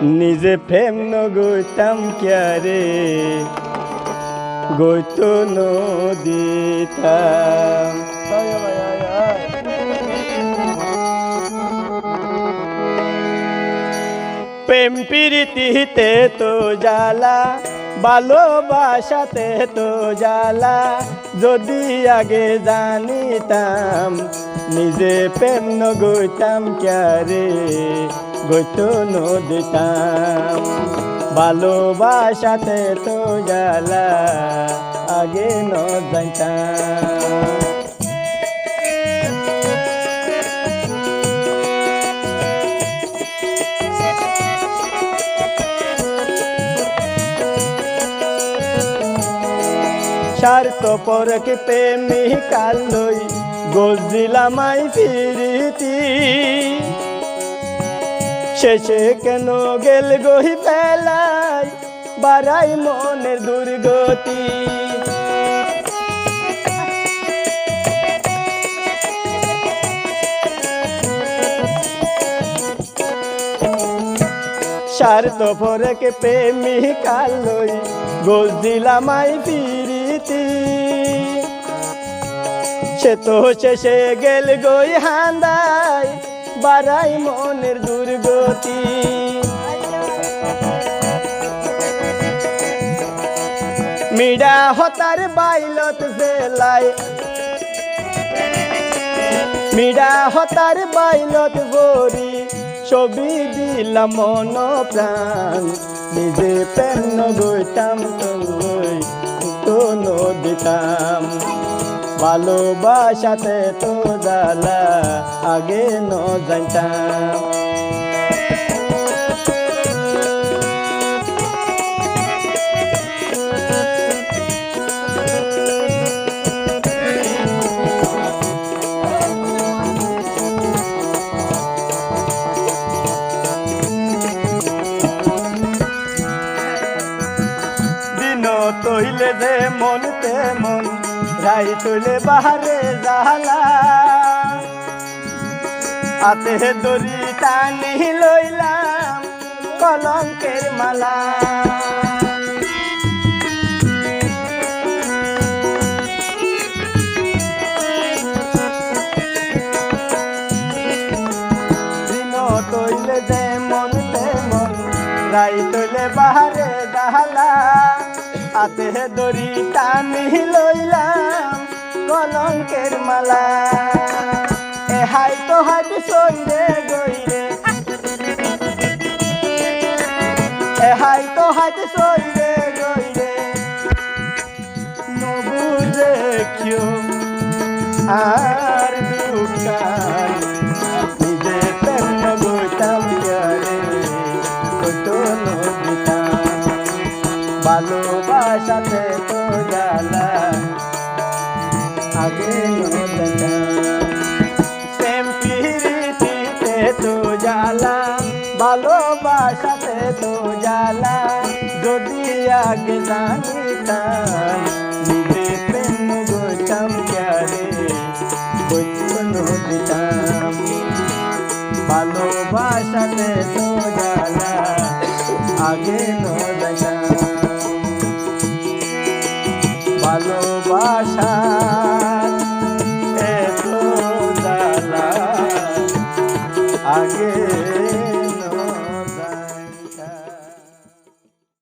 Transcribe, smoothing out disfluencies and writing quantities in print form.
নিজে প্রেম নগৈতাম ক্যারে গইতো নদীতাম। প্রেম প্রীতিতে তো জ্বালা, ভালোবাসাতে তো জ্বালা, যদি আগে জানিতাম নিজে প্রেম নগৈতাম ক্যারে গইতো নদীতাম। ভালোবাসাতে তো জ্বালা আগে ন জানতাম। স্বার্থপরকে প্রেমিকাল লই গজিলামাই ফিরিতি, শেষে কেন গেল গহি ফেলাই বাড়াই মনের দুর্গতি। স্বার্থপরকে প্রেমিকাল লই গজিলামাই ফিরিতি, সে তো শেষে গেল গই হান্দাই বাড়াই মনের দুর্গতি। মিডা হতার বাইলত জেলায়, মিডা হতার বাইলত গরি ছবি দিলাম মন প্রাণ, নিজে প্রেম নগৈতাম তো নদীতাম। ভালোবাসাতে তো জ্বালা আগে ন জানতাম। তইলে যে মন তেমন রাই তইলে বাহারে জালা, হাতে দড়ি টানি লইলাম কলঙ্কের মালা। দিন তইলে যে মন তেমন রাই তইলে বাহারে জালা, হাতে দড়ি টানি লইলাম কলঙ্কের মালা। এ হাই তো হাত সইরে গইরে, এ হাই তো হাত সইরে গইরে, নবুঝে কেউ আর দুকান, নিজে প্রেম নগৈতাম ক্যারে গইতো নদীতাম। ভালোবাসাতে তো জ্বালা আগে ন জানতাম। প্রেম প্রীতিতে তো জ্বালা, ভালোবাসাতে তো জ্বালা, যদি আগে জানিতাম নিজে প্রেম নগৈতাম ক্যারে গইতো নদীতাম। ভালোবাসাতে তো জ্বালা আগে ন